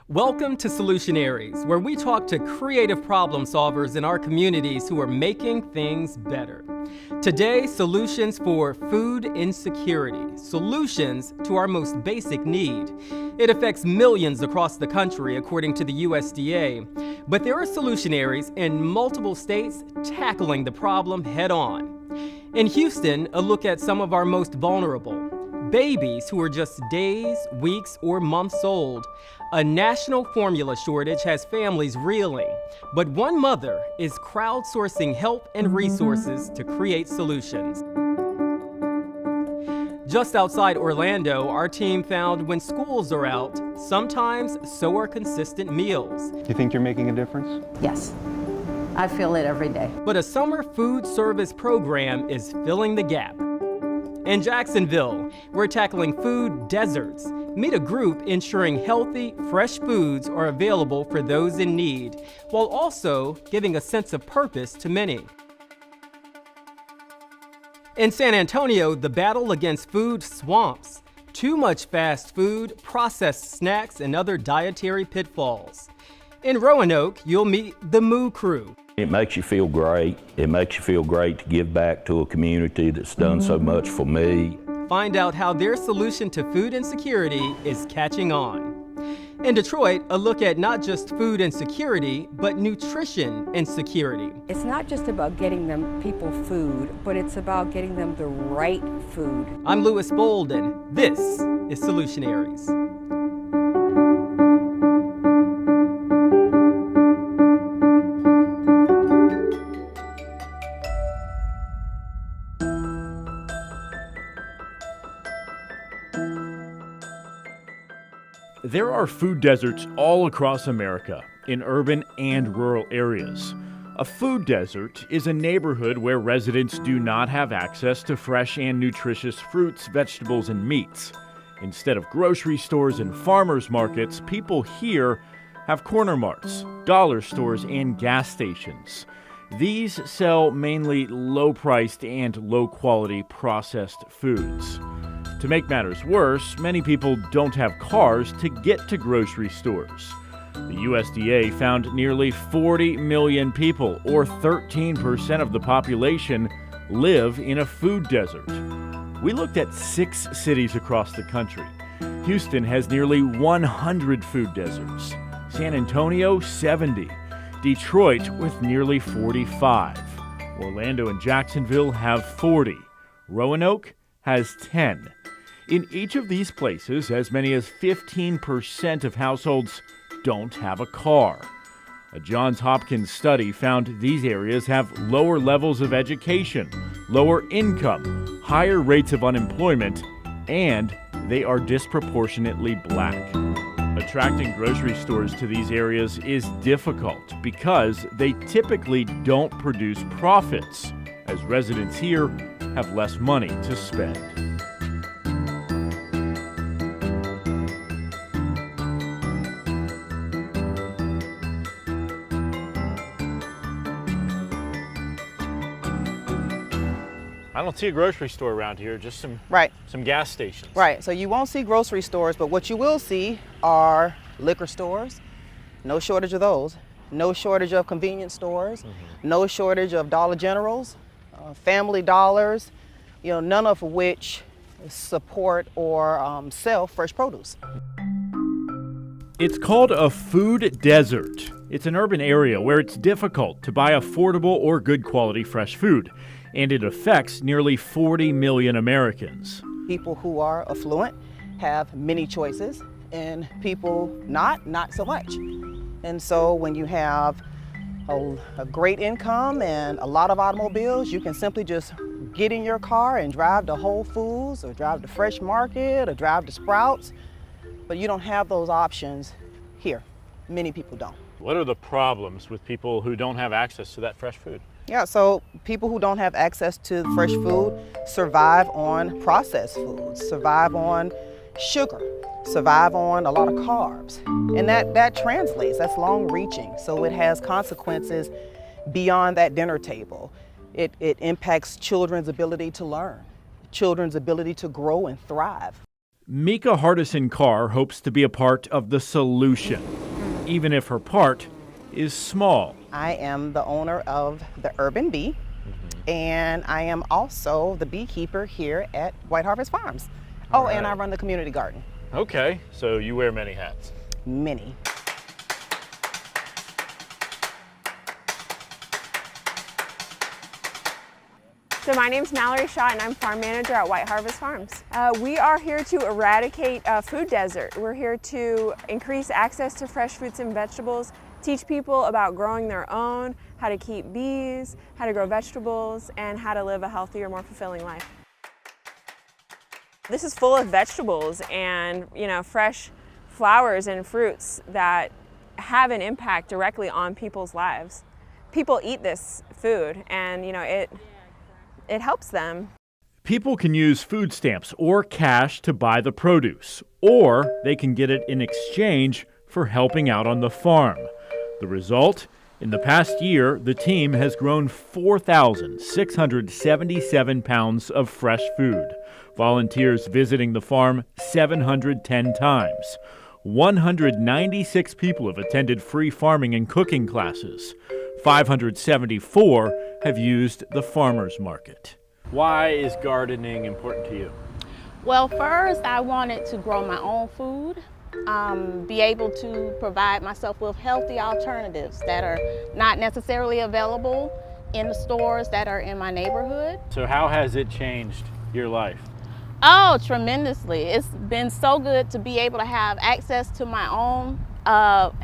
Welcome to Solutionaries, where we talk to creative problem solvers in our communities who are making things better. Today, solutions for food insecurity, solutions to our most basic need. It affects millions across the country, according to the USDA, but there are solutionaries in multiple states tackling the problem head-on. In Houston, a look at some of our most vulnerable, babies who are just days, weeks, or months old. A national formula shortage has families reeling, but one mother is crowdsourcing help and resources to create solutions. Just outside Orlando, our team found when schools are out, sometimes so are consistent meals. You think you're making a difference? Yes. I feel it every day. But a summer food service program is filling the gap. In Jacksonville, we're tackling food deserts. Meet a group ensuring healthy, fresh foods are available for those in need, while also giving a sense of purpose to many. In San Antonio, the battle against food swamps. Too much fast food, processed snacks, and other dietary pitfalls. In Roanoke, you'll meet the Moo Crew. It makes you feel great. It makes you feel great to give back to a community that's done so much for me. Find out how their solution to food insecurity is catching on. In Detroit, a look at not just food insecurity, but nutrition insecurity. It's not just about getting them people food, but it's about getting them the right food. I'm Louis Bolden. This is Solutionaries. There are food deserts all across America, in urban and rural areas. A food desert is a neighborhood where residents do not have access to fresh and nutritious fruits, vegetables, and meats. Instead of grocery stores and farmers markets, people here have corner marts, dollar stores, and gas stations. These sell mainly low-priced and low-quality processed foods. To make matters worse, many people don't have cars to get to grocery stores. The USDA found nearly 40 million people, or 13% of the population, live in a food desert. We looked at 6 cities across the country. Houston has nearly 100 food deserts. San Antonio, 70. Detroit with nearly 45. Orlando and Jacksonville have 40. Roanoke has 10. In each of these places, as many as 15% of households don't have a car. A Johns Hopkins study found these areas have lower levels of education, lower income, higher rates of unemployment, and they are disproportionately black. Attracting grocery stores to these areas is difficult because they typically don't produce profits, as residents here have less money to spend. I don't see a grocery store around here, just some gas stations. Right, so you won't see grocery stores, but what you will see are liquor stores. No shortage of those. No shortage of convenience stores. No shortage of Dollar Generals, Family Dollars, none of which support or sell fresh produce. It's called a food desert. It's an urban area where it's difficult to buy affordable or good quality fresh food, and it affects nearly 40 million Americans. People who are affluent have many choices, and people not so much. And so when you have a great income and a lot of automobiles, you can simply just get in your car and drive to Whole Foods or drive to Fresh Market or drive to Sprouts, but you don't have those options here. Many people don't. What are the problems with people who don't have access to that fresh food? Yeah, so people who don't have access to fresh food survive on processed foods, survive on sugar, survive on a lot of carbs. And that translates, that's long reaching. So it has consequences beyond that dinner table. It impacts children's ability to learn, children's ability to grow and thrive. Mika Hardison-Carr hopes to be a part of the solution, even if her part is small. I am the owner of the Urban Bee, and I am also the beekeeper here at White Harvest Farms. Oh, and I run the community garden. Okay, so you wear many hats. Many. So my name's Mallory Shaw, and I'm farm manager at White Harvest Farms. We are here to eradicate a food desert. We're here to increase access to fresh fruits and vegetables, teach people about growing their own, how to keep bees, how to grow vegetables, and how to live a healthier, more fulfilling life. This is full of vegetables and fresh flowers and fruits that have an impact directly on people's lives. People eat this food, and it helps them. People can use food stamps or cash to buy the produce, or they can get it in exchange for helping out on the farm. The result? In the past year, the team has grown 4,677 pounds of fresh food. Volunteers visiting the farm 710 times. 196 people have attended free farming and cooking classes. 574 have used the farmers market. Why is gardening important to you? Well, first I wanted to grow my own food, be able to provide myself with healthy alternatives that are not necessarily available in the stores that are in my neighborhood. So how has it changed your life? Oh, tremendously. It's been so good to be able to have access to my own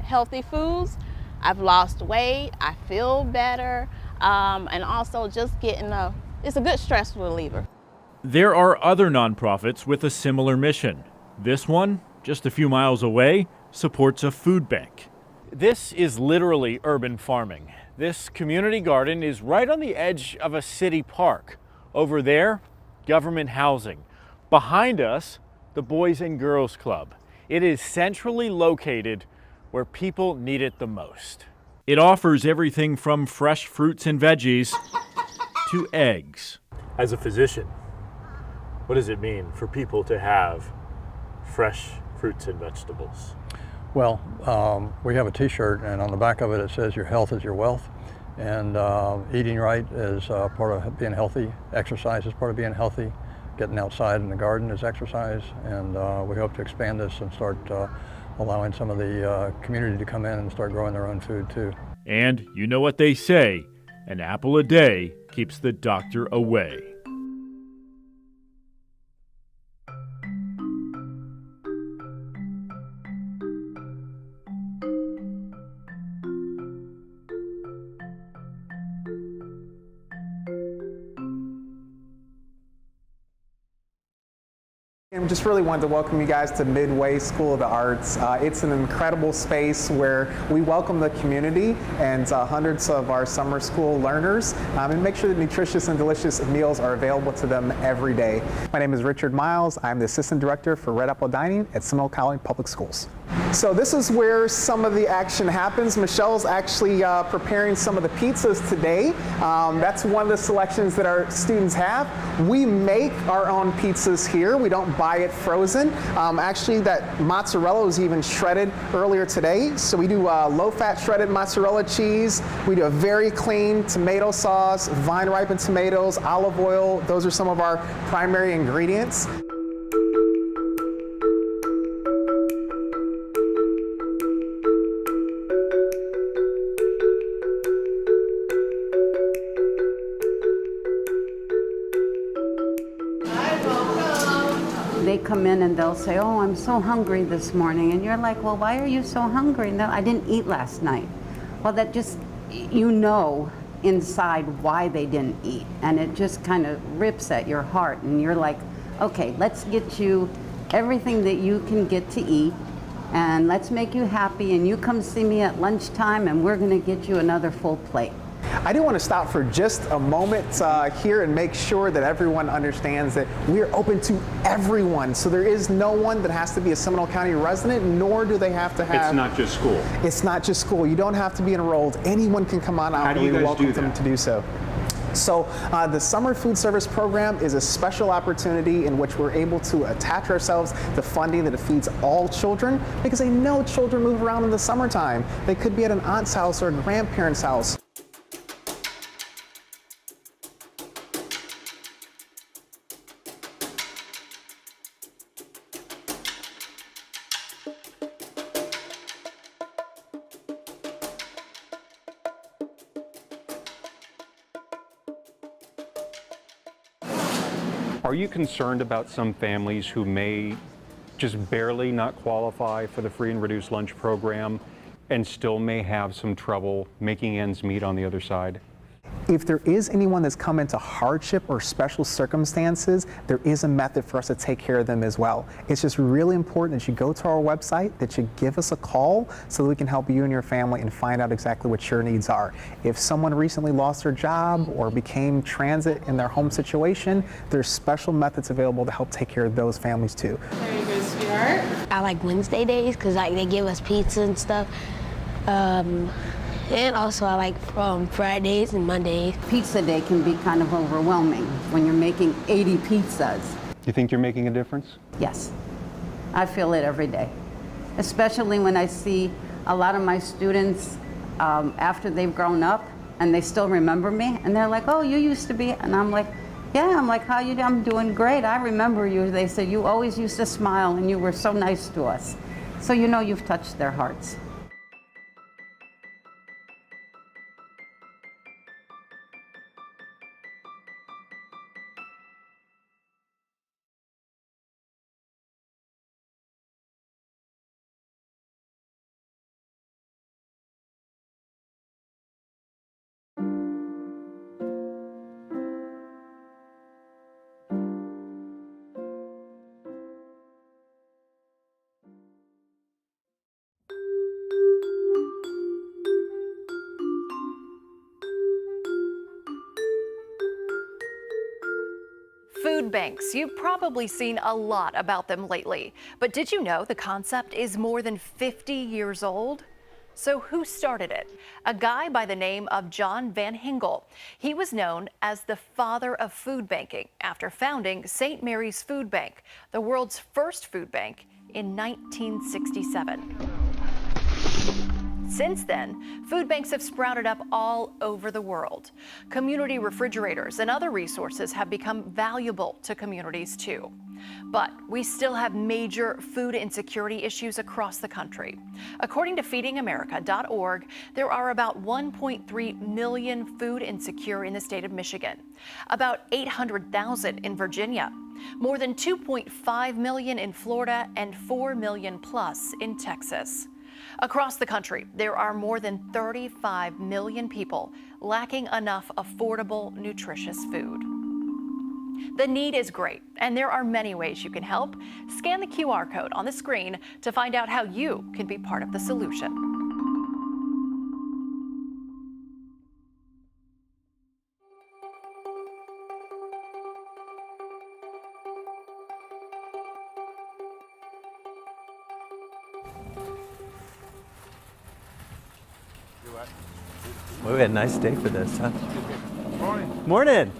healthy foods. I've lost weight, I feel better, and also just it's a good stress reliever. There are other nonprofits with a similar mission. This one just a few miles away, supports a food bank. This is literally urban farming. This community garden is right on the edge of a city park. Over there, government housing. Behind us, the Boys and Girls Club. It is centrally located where people need it the most. It offers everything from fresh fruits and veggies to eggs. As a physician, what does it mean for people to have fresh fruits and vegetables? Well, we have a t-shirt, and on the back of it, it says your health is your wealth. And eating right is part of being healthy. Exercise is part of being healthy. Getting outside in the garden is exercise. And we hope to expand this and start allowing some of the community to come in and start growing their own food too. And you know what they say, an apple a day keeps the doctor away. I just really wanted to welcome you guys to Midway School of the Arts. It's an incredible space where we welcome the community and hundreds of our summer school learners and make sure that nutritious and delicious meals are available to them every day. My name is Richard Miles. I'm the Assistant Director for Red Apple Dining at Seminole County Public Schools. So this is where some of the action happens. Michelle's actually preparing some of the pizzas today. That's one of the selections that our students have. We make our own pizzas here. We don't buy it frozen. Actually, that mozzarella was even shredded earlier today. So we do low-fat shredded mozzarella cheese. We do a very clean tomato sauce, vine-ripened tomatoes, olive oil. Those are some of our primary ingredients. They come in and they'll say, oh, I'm so hungry this morning. And you're like, well, why are you so hungry? No, I didn't eat last night. Well, that just, you know inside why they didn't eat. And it just kind of rips at your heart. And you're like, okay, let's get you everything that you can get to eat. And let's make you happy. And you come see me at lunchtime and we're going to get you another full plate. I do want to stop for just a moment here and make sure that everyone understands that we are open to everyone. So there is no one that has to be a Seminole County resident, nor do they have to have... It's not just school. It's not just school. You don't have to be enrolled. Anyone can come on out. How do you guys welcome do that? them to do so. So the summer food service program is a special opportunity in which we're able to attach ourselves to funding that feeds all children, because they know children move around in the summertime. They could be at an aunt's house or a grandparent's house. Are you concerned about some families who may just barely not qualify for the free and reduced lunch program and still may have some trouble making ends meet on the other side? If there is anyone that's come into hardship or special circumstances, there is a method for us to take care of them as well. It's just really important that you go to our website, that you give us a call so that we can help you and your family and find out exactly what your needs are. If someone recently lost their job or became transit in their home situation, there's special methods available to help take care of those families too. There you go, sweetheart. I like Wednesday days because they give us pizza and stuff. And also I like Fridays and Mondays. Pizza day can be kind of overwhelming when you're making 80 pizzas. You think you're making a difference? Yes, I feel it every day. Especially when I see a lot of my students after they've grown up and they still remember me and they're like, oh, you used to be, and I'm like, yeah, I'm like, how you doing? I'm doing great. I remember you. They said, you always used to smile and you were so nice to us. So you know you've touched their hearts. Food banks. You've probably seen a lot about them lately. But did you know the concept is more than 50 years old? So who started it? A guy by the name of John Van Hingel. He was known as the father of food banking after founding St. Mary's Food Bank, the world's first food bank, in 1967. Since then, food banks have sprouted up all over the world. Community refrigerators and other resources have become valuable to communities too. But we still have major food insecurity issues across the country. According to feedingamerica.org, there are about 1.3 million food insecure in the state of Michigan, about 800,000 in Virginia, more than 2.5 million in Florida, and 4 million plus in Texas. Across the country, there are more than 35 million people lacking enough affordable, nutritious food. The need is great, and there are many ways you can help. Scan the QR code on the screen to find out how you can be part of the solution. Well, we had a nice day for this, huh? Morning. Morning.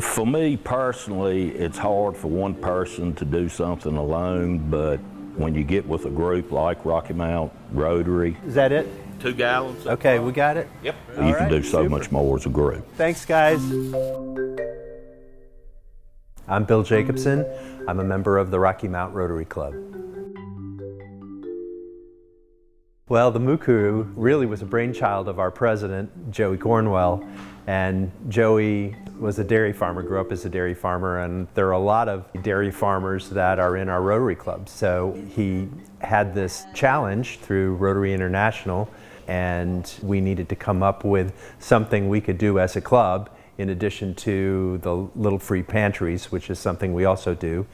For me personally, it's hard for one person to do something alone, but when you get with a group like Rocky Mount Rotary. Is that it? 2 gallons. Okay, we got it? Yep. You can do so much more as a group. Thanks, guys. I'm Bill Jacobson. I'm a member of the Rocky Mount Rotary Club. Well, the Muku really was a brainchild of our president, Joey Cornwell. And Joey was a dairy farmer, grew up as a dairy farmer, and there are a lot of dairy farmers that are in our Rotary Club. So he had this challenge through Rotary International, and we needed to come up with something we could do as a club in addition to the little free pantries, which is something we also do.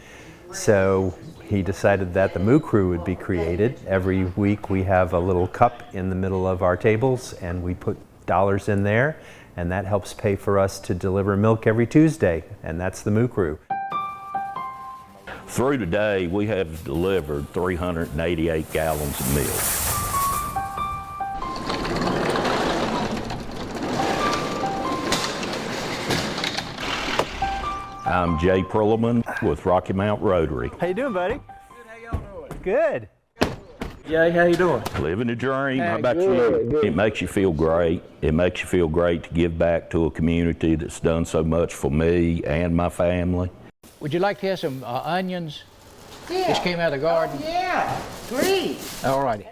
So he decided that the Moo Crew would be created. Every week we have a little cup in the middle of our tables, and we put dollars in there, and that helps pay for us to deliver milk every Tuesday, and that's the Moo Crew. Through today, we have delivered 388 gallons of milk. I'm Jay Perlman with Rocky Mount Rotary. How you doing, buddy? Good, how y'all doing? Good. Jay, how you doing? Living a dream. How about you? It makes you feel great. It makes you feel great to give back to a community that's done so much for me and my family. Would you like to have some onions? Yeah. Just came out of the garden. Yeah, great. All righty.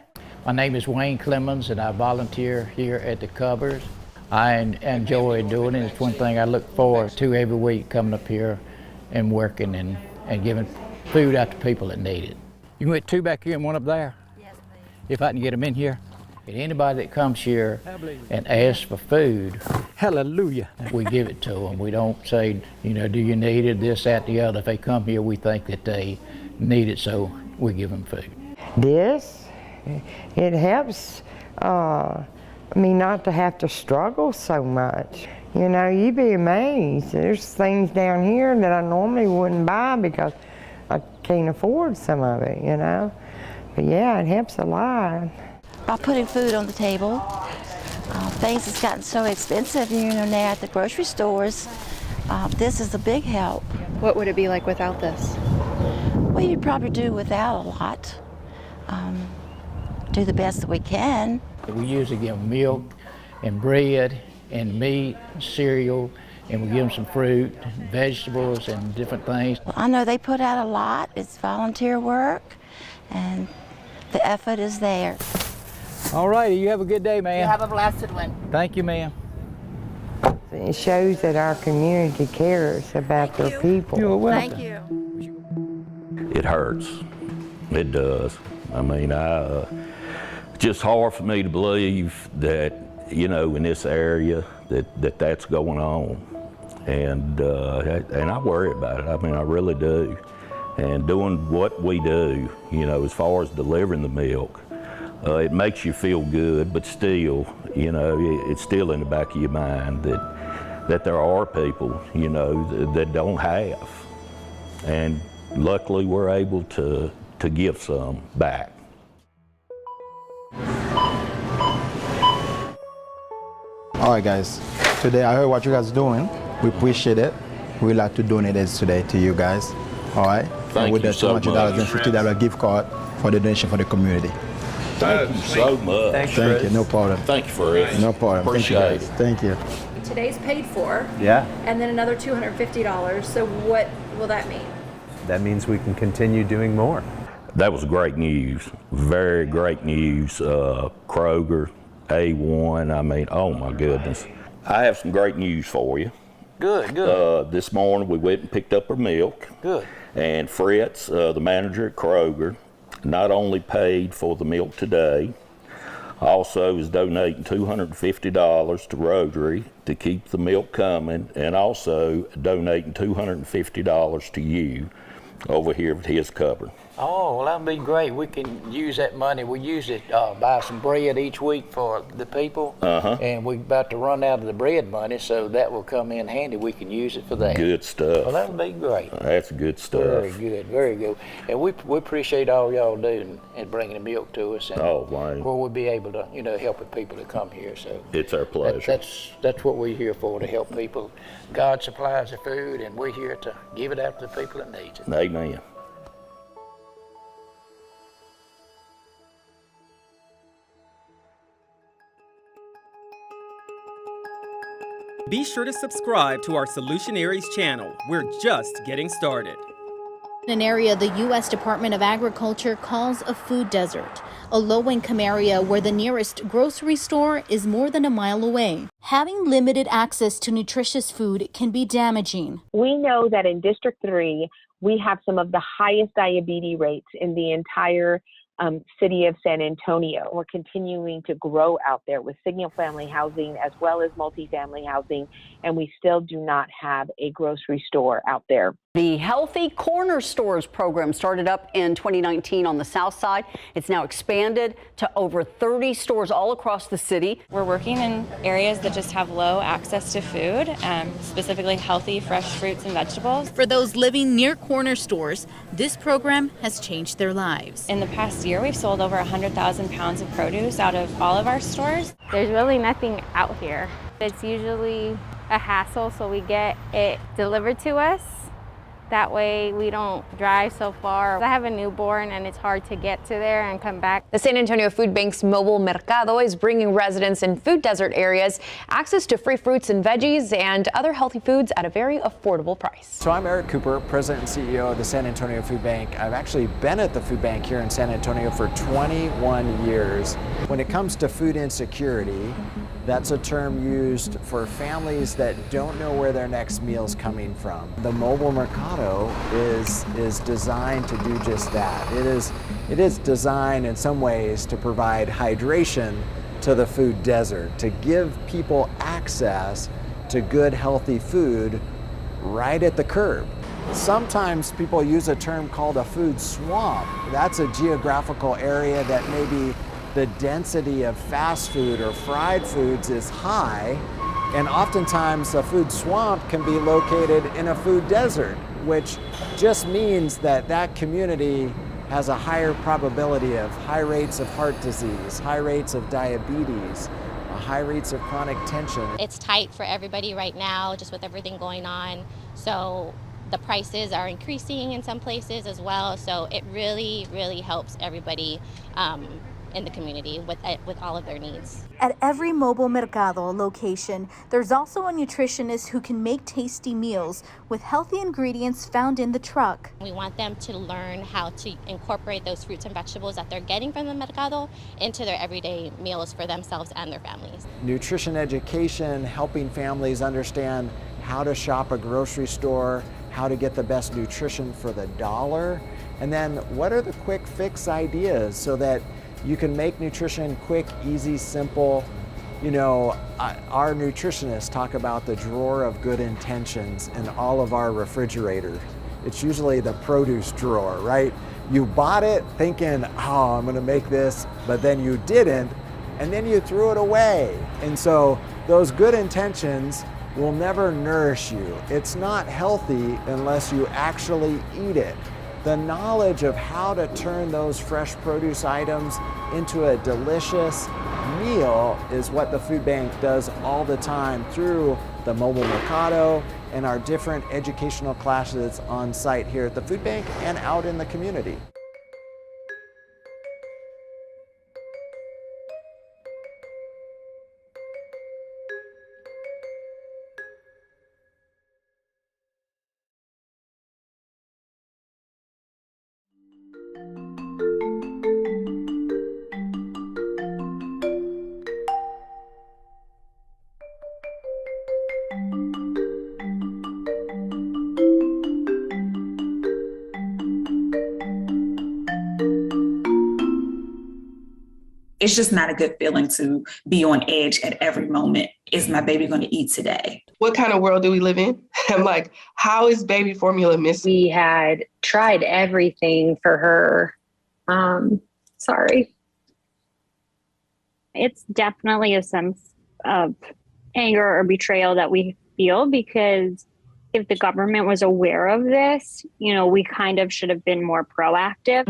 My name is Wayne Clemens, and I volunteer here at the Covers. I enjoy doing it. It's one thing I look forward to every week, coming up here and working and giving food out to people that need it. You can get 2 back here and 1 up there. Yes, please. If I can get them in here. And anybody that comes here and asks for food, hallelujah, we give it to them. We don't say, you know, do you need it, this, that, the other. If they come here, we think that they need it, so we give them food. This, it helps me not to have to struggle so much. You know, you'd be amazed. There's things down here that I normally wouldn't buy because I can't afford some of it, you know. But yeah, it helps a lot. By putting food on the table, things have gotten so expensive, you know, now at the grocery stores. This is a big help. What would it be like without this? Well, you'd probably do without a lot. Do the best that we can. We usually give them milk and bread and meat, and cereal, and we give them some fruit, vegetables, and different things. Well, I know they put out a lot. It's volunteer work, and the effort is there. All righty, you have a good day, ma'am. You have a blessed one. Thank you, ma'am. It shows that our community cares about their people. You're welcome. Thank you. It hurts. It does. I mean, just hard for me to believe that, you know, in this area that's going on. And I worry about it. I mean, I really do. And doing what we do, you know, as far as delivering the milk, it makes you feel good, but still, you know, it's still in the back of your mind that that there are people, you know, that don't have. And luckily we're able to give some back. All right, guys. Today I heard what you guys are doing. We appreciate it. We'd like to donate it today to you guys. All right? Thank with you the so much. $250 gift card for the donation for the community. Thank you so much. Thank you. No problem. Thank you for it. No problem. Appreciate it. Thank you. Today's paid for. Yeah. And then another $250. So what will that mean? That means we can continue doing more. That was great news. Very great news. Kroger, A1, I mean, oh my goodness. I have some great news for you. Good, good. This morning we went and picked up our milk. Good. And Fritz, the manager at Kroger, not only paid for the milk today, also is donating $250 to Rotary to keep the milk coming, and also donating $250 to you over here at his cupboard. Oh, well, that'd be great. We can use that money. We use it, buy some bread each week for the people. And we're about to run out of the bread money, so that will come in handy. We can use it for that. Good stuff. Well, that'll be great. That's good stuff. Very good, very good. And we appreciate all y'all doing and bringing the milk to us. And Wayne. where we'll be able to, you know, help the people that come here. So it's our pleasure. That's what we're here for, to help people. God supplies the food, and we're here to give it out to the people that need it. Amen. Be sure to subscribe to our Solutionaries channel. We're just getting started. An area the U.S. Department of Agriculture calls a food desert, a low-income area where the nearest grocery store is more than a mile away. Having limited access to nutritious food can be damaging. We know that in District 3, we have some of the highest diabetes rates in the entire city of San Antonio. We're continuing to grow out there with single-family housing as well as multifamily housing, and we still do not have a grocery store out there. The Healthy Corner Stores program started up in 2019 on the south side. It's now expanded to over 30 stores all across the city. We're working in areas that just have low access to food, specifically healthy, fresh fruits and vegetables. For those living near corner stores, this program has changed their lives. In the past year, we've sold over 100,000 pounds of produce out of all of our stores. There's really nothing out here. It's usually a hassle, so we get it delivered to us. That way we don't drive so far. I have a newborn and it's hard to get to there and come back. The San Antonio Food Bank's mobile mercado is bringing residents in food desert areas access to free fruits and veggies and other healthy foods at a very affordable price. So I'm Eric Cooper, President and CEO of the San Antonio Food Bank. I've actually been at the food bank here in San Antonio for 21 years. When it comes to food insecurity, that's a term used for families that don't know where their next meal's coming from. The mobile mercado is designed to do just that. It is designed in some ways to provide hydration to the food desert, to give people access to good, healthy food right at the curb. Sometimes people use a term called a food swamp. That's a geographical area that maybe the density of fast food or fried foods is high, and oftentimes a food swamp can be located in a food desert, which just means that that community has a higher probability of high rates of heart disease, high rates of diabetes, high rates of chronic tension. It's tight for everybody right now, just with everything going on. So the prices are increasing in some places as well. So it really, really helps everybody in the community with all of their needs. At every mobile mercado location, there's also a nutritionist who can make tasty meals with healthy ingredients found in the truck. We want them to learn how to incorporate those fruits and vegetables that they're getting from the mercado into their everyday meals for themselves and their families. Nutrition education, helping families understand how to shop a grocery store, how to get the best nutrition for the dollar, and then what are the quick fix ideas so that you can make nutrition quick, easy, simple. You know, our nutritionists talk about the drawer of good intentions in all of our refrigerators. It's usually the produce drawer, right? You bought it thinking, oh, I'm gonna make this, but then you didn't, and then you threw it away. And so those good intentions will never nourish you. It's not healthy unless you actually eat it. The knowledge of how to turn those fresh produce items into a delicious meal is what the food bank does all the time through the mobile mercado and our different educational classes on site here at the food bank and out in the community. It's just not a good feeling to be on edge at every moment. Is my baby going to eat today? What kind of world do we live in? I'm like, how is baby formula missing? We had tried everything for her. It's definitely a sense of anger or betrayal that we feel, because if the government was aware of this, we kind of should have been more proactive.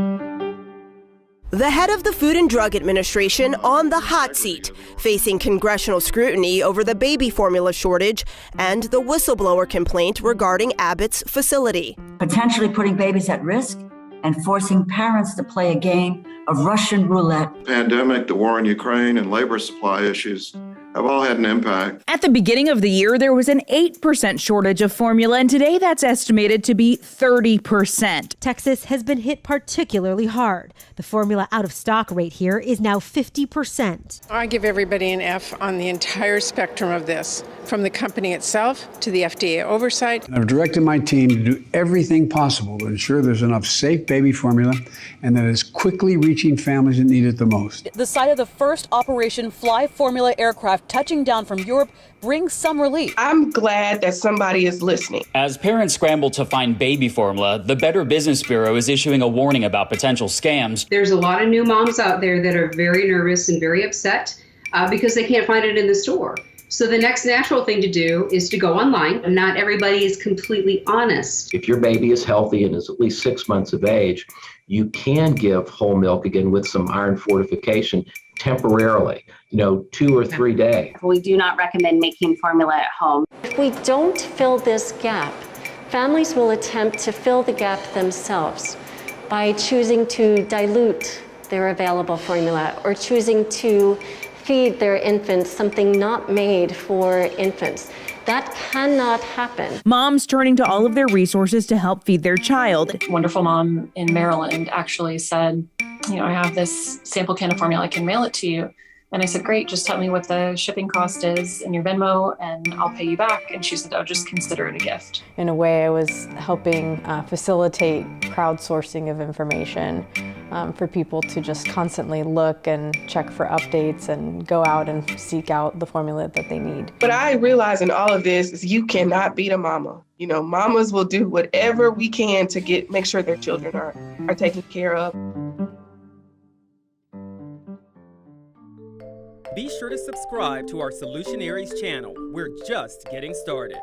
The head of the Food and Drug Administration on the hot seat, facing congressional scrutiny over the baby formula shortage and the whistleblower complaint regarding Abbott's facility. Potentially putting babies at risk and forcing parents to play a game of Russian roulette. The pandemic, the war in Ukraine, and labor supply issues have all had an impact. At the beginning of the year, there was an 8% shortage of formula, and today that's estimated to be 30%. Texas has been hit particularly hard. The formula out-of-stock rate here is now 50%. I give everybody an F on the entire spectrum of this, from the company itself to the FDA oversight. I've directed my team to do everything possible to ensure there's enough safe baby formula and that it's quickly reaching families that need it the most. The sight of the first Operation Fly Formula aircraft touching down from Europe brings some relief. I'm glad that somebody is listening. As parents scramble to find baby formula, the Better Business Bureau is issuing a warning about potential scams. There's a lot of new moms out there that are very nervous and very upset because they can't find it in the store. So the next natural thing to do is to go online. Not everybody is completely honest. If your baby is healthy and is at least 6 months of age, you can give whole milk again with some iron fortification temporarily, 2 or 3 days. We do not recommend making formula at home. If we don't fill this gap, families will attempt to fill the gap themselves by choosing to dilute their available formula or choosing to feed their infants something not made for infants. That cannot happen. Moms turning to all of their resources to help feed their child. A wonderful mom in Maryland actually said, I have this sample can of formula, I can mail it to you. And I said, great, just tell me what the shipping cost is in your Venmo and I'll pay you back. And she said, oh, just consider it a gift. In a way, I was helping facilitate crowdsourcing of information for people to just constantly look and check for updates and go out and seek out the formula that they need. What I realize in all of this is you cannot beat a mama. Mamas will do whatever we can to make sure their children are taken care of. Be sure to subscribe to our Solutionaries channel. We're just getting started.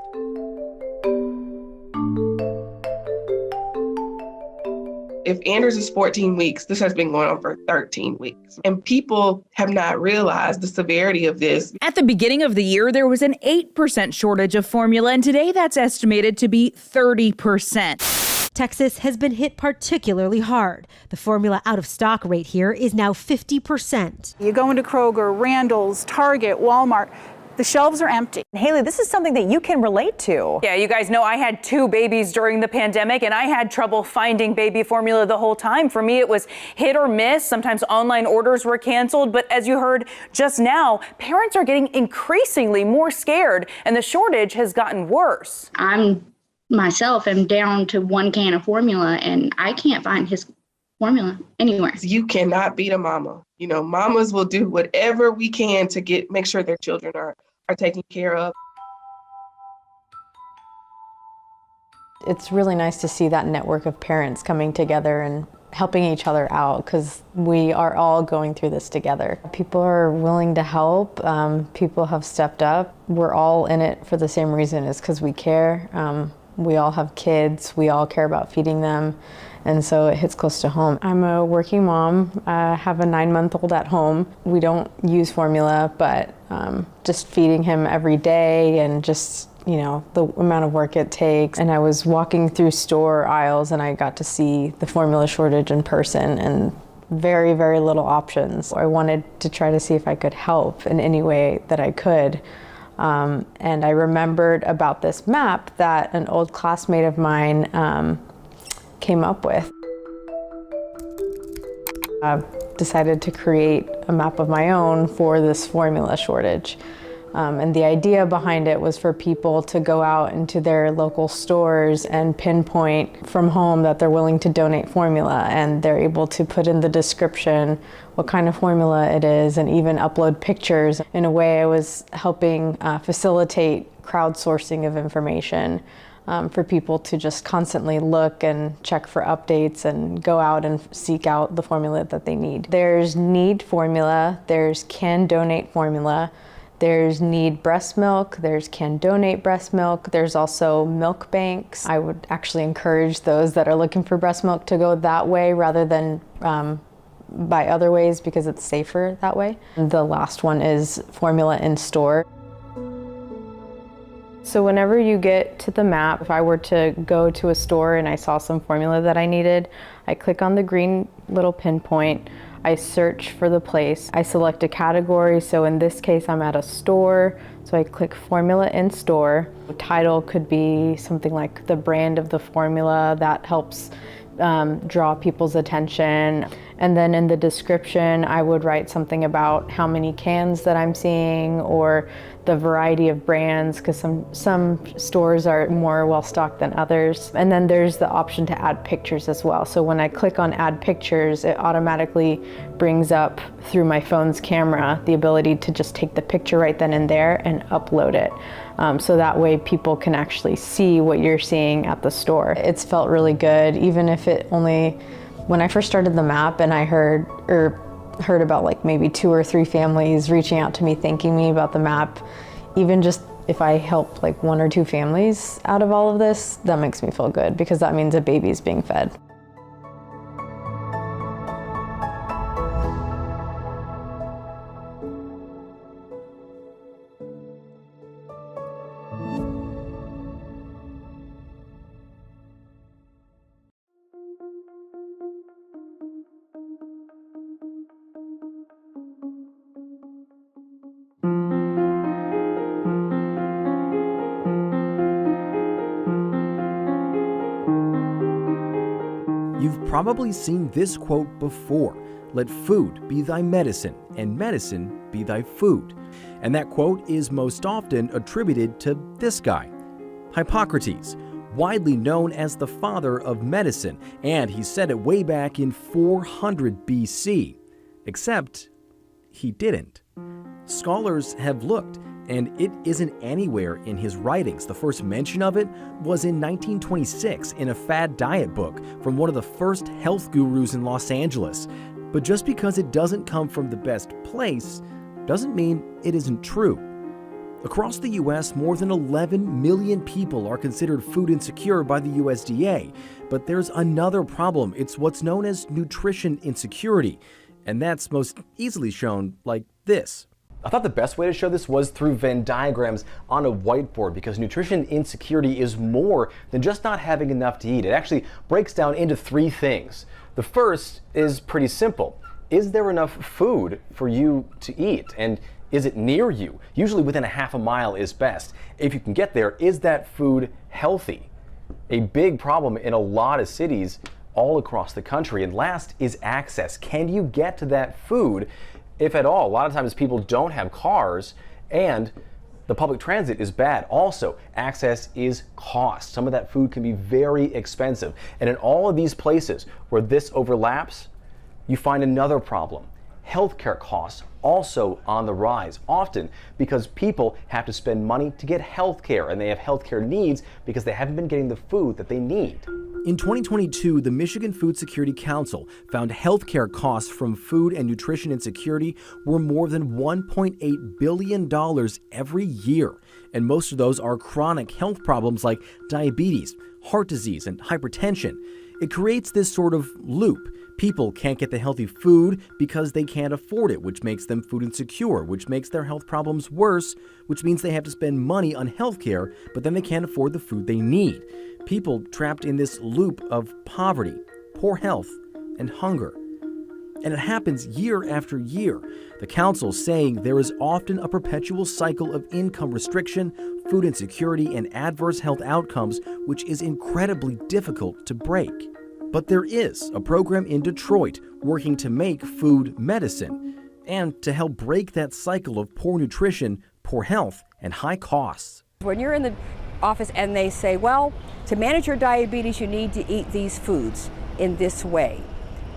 If Anders is 14 weeks, this has been going on for 13 weeks. And people have not realized the severity of this. At the beginning of the year, there was an 8% shortage of formula, and today that's estimated to be 30%. Texas has been hit particularly hard. The formula out-of-stock rate here is now 50%. You go into Kroger, Randall's, Target, Walmart, the shelves are empty. Haley, this is something that you can relate to. Yeah, you guys know I had 2 babies during the pandemic and I had trouble finding baby formula the whole time. For me, it was hit or miss. Sometimes online orders were canceled. But as you heard just now, parents are getting increasingly more scared and the shortage has gotten worse. Myself am down to 1 can of formula and I can't find his formula anywhere. You cannot beat a mama. Mamas will do whatever we can to make sure their children are taken care of. It's really nice to see that network of parents coming together and helping each other out because we are all going through this together. People are willing to help. People have stepped up. We're all in it for the same reason, is because we care. We all have kids. We all care about feeding them. And so it hits close to home. I'm a working mom. I have a 9-month-old at home. We don't use formula, but just feeding him every day and just, you know, the amount of work it takes. And I was walking through store aisles and I got to see the formula shortage in person and very, very little options. I wanted to try to see if I could help in any way that I could. And I remembered about this map that an old classmate of mine came up with. I decided to create a map of my own for this formula shortage. And the idea behind it was for people to go out into their local stores and pinpoint from home that they're willing to donate formula, and they're able to put in the description what kind of formula it is and even upload pictures. In a way, I was helping facilitate crowdsourcing of information for people to just constantly look and check for updates and go out and seek out the formula that they need. There's need formula, there's can donate formula, there's need breast milk, there's can donate breast milk, there's also milk banks. I would actually encourage those that are looking for breast milk to go that way rather than by other ways because it's safer that way. The last one is formula in store. So whenever you get to the map, if I were to go to a store and I saw some formula that I needed, I click on the green little pinpoint, I search for the place, I select a category, so in this case I'm at a store, so I click formula in store. The title could be something like the brand of the formula that helps draw people's attention. And then in the description, I would write something about how many cans that I'm seeing or the variety of brands, because some stores are more well-stocked than others. And then there's the option to add pictures as well. So when I click on add pictures, it automatically brings up through my phone's camera the ability to just take the picture right then and there and upload it. So that way people can actually see what you're seeing at the store. It's felt really good, even if it only, when I first started the map and I heard about like maybe 2 or 3 families reaching out to me, thanking me about the map, even just if I help like 1 or 2 families out of all of this, that makes me feel good because that means a baby's being fed. You've probably seen this quote before: "Let food be thy medicine, and medicine be thy food." And that quote is most often attributed to this guy, Hippocrates, widely known as the father of medicine, and he said it way back in 400 BC. Except he didn't. Scholars have looked, and it isn't anywhere in his writings. The first mention of it was in 1926 in a fad diet book from one of the first health gurus in Los Angeles. But just because it doesn't come from the best place doesn't mean it isn't true. Across the U.S., more than 11 million people are considered food insecure by the USDA. But there's another problem. It's what's known as nutrition insecurity. And that's most easily shown like this. I thought the best way to show this was through Venn diagrams on a whiteboard, because nutrition insecurity is more than just not having enough to eat. It actually breaks down into 3 things. The first is pretty simple. Is there enough food for you to eat? And is it near you? Usually within a half a mile is best. If you can get there, is that food healthy? A big problem in a lot of cities all across the country. And last is access. Can you get to that food, if at all? A lot of times people don't have cars, and the public transit is bad. Also, access is cost. Some of that food can be very expensive. And in all of these places where this overlaps, you find another problem: healthcare costs also on the rise, often because people have to spend money to get healthcare, and they have healthcare needs because they haven't been getting the food that they need. In 2022, the Michigan Food Security Council found healthcare costs from food and nutrition insecurity were more than $1.8 billion every year. And most of those are chronic health problems like diabetes, heart disease, and hypertension. It creates this sort of loop. People can't get the healthy food because they can't afford it, which makes them food insecure, which makes their health problems worse, which means they have to spend money on healthcare, but then they can't afford the food they need. People trapped in this loop of poverty, poor health, and hunger. And it happens year after year. The council saying there is often a perpetual cycle of income restriction, food insecurity, and adverse health outcomes, which is incredibly difficult to break. But there is a program in Detroit working to make food medicine and to help break that cycle of poor nutrition, poor health, and high costs. When you're in the office and they say, well, to manage your diabetes, you need to eat these foods in this way.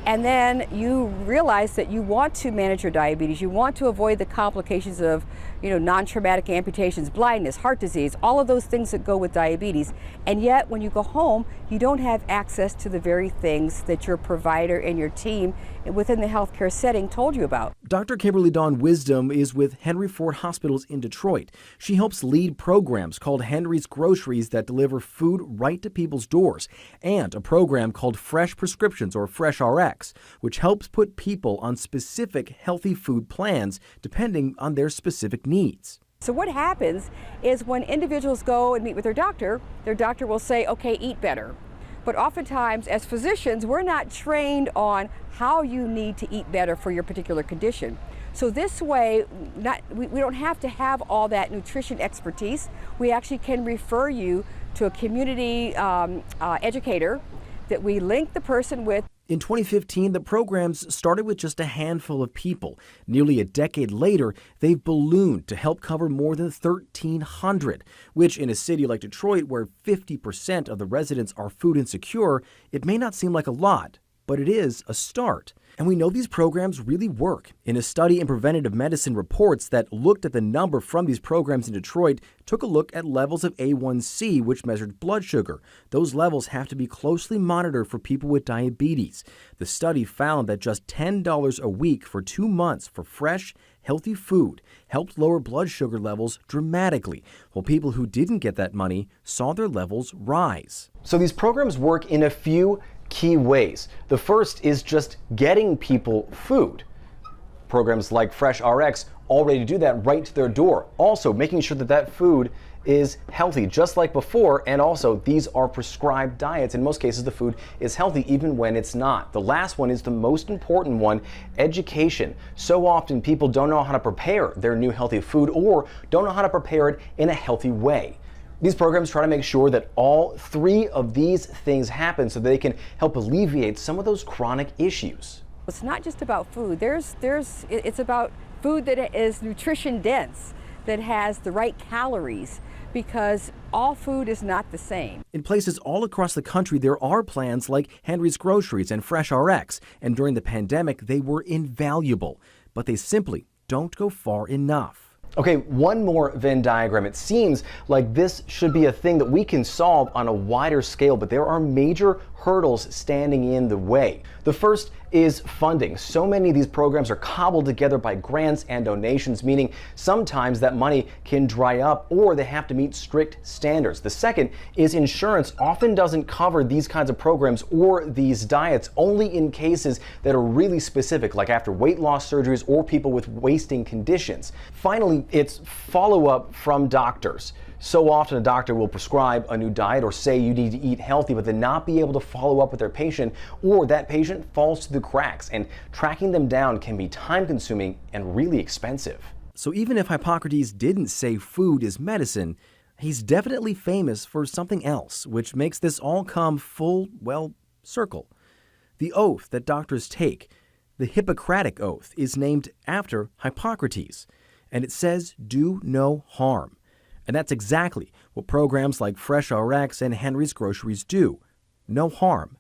And then you realize that you want to manage your diabetes, you want to avoid the complications of, non-traumatic amputations, blindness, heart disease, all of those things that go with diabetes. And yet when you go home, you don't have access to the very things that your provider and your team within the healthcare setting told you about. Dr. Kimberly Dawn Wisdom is with Henry Ford Hospitals in Detroit. She helps lead programs called Henry's Groceries that deliver food right to people's doors, and a program called Fresh Prescriptions, or Fresh RX, which helps put people on specific healthy food plans depending on their specific needs. So what happens is when individuals go and meet with their doctor will say, okay, eat better. But oftentimes as physicians, we're not trained on how you need to eat better for your particular condition. So this way, we don't have to have all that nutrition expertise. We actually can refer you to a community educator that we link the person with. In 2015, the programs started with just a handful of people. Nearly a decade later, they've ballooned to help cover more than 1,300, which in a city like Detroit, where 50% of the residents are food insecure, it may not seem like a lot, but it is a start. And we know these programs really work. In a study in Preventative Medicine Reports that looked at the number from these programs in Detroit, took a look at levels of A1C, which measured blood sugar. Those levels have to be closely monitored for people with diabetes. The study found that just $10 a week for 2 months for fresh, healthy food helped lower blood sugar levels dramatically, while people who didn't get that money saw their levels rise. So these programs work in a few key ways. The first is just getting people food. Programs like Fresh RX already do that right to their door. Also making sure that that food is healthy just like before, and also these are prescribed diets. In most cases the food is healthy even when it's not. The last one is the most important one, education. So often people don't know how to prepare their new healthy food or don't know how to prepare it in a healthy way. These programs try to make sure that all three of these things happen so they can help alleviate some of those chronic issues. It's not just about food. It's about food that is nutrition dense, that has the right calories, because all food is not the same. In places all across the country, there are plans like Henry's Groceries and Fresh RX, and during the pandemic, they were invaluable, but they simply don't go far enough. Okay, one more Venn diagram. It seems like this should be a thing that we can solve on a wider scale, but there are major hurdles standing in the way. The first is funding. So many of these programs are cobbled together by grants and donations, meaning sometimes that money can dry up or they have to meet strict standards. The second is insurance often doesn't cover these kinds of programs or these diets, only in cases that are really specific, like after weight loss surgeries or people with wasting conditions. Finally, it's follow-up from doctors. So often a doctor will prescribe a new diet or say you need to eat healthy, but then not be able to follow up with their patient, or that patient falls through the cracks, and tracking them down can be time-consuming and really expensive. So even if Hippocrates didn't say food is medicine, he's definitely famous for something else, which makes this all come full, circle. The oath that doctors take, the Hippocratic Oath, is named after Hippocrates, and it says do no harm. And that's exactly what programs like Fresh RX and Henry's Groceries do. No harm,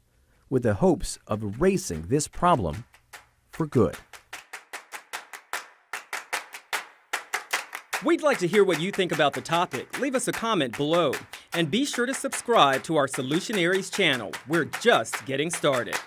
with the hopes of erasing this problem for good. We'd like to hear what you think about the topic. Leave us a comment below. And be sure to subscribe to our Solutionaries channel. We're just getting started.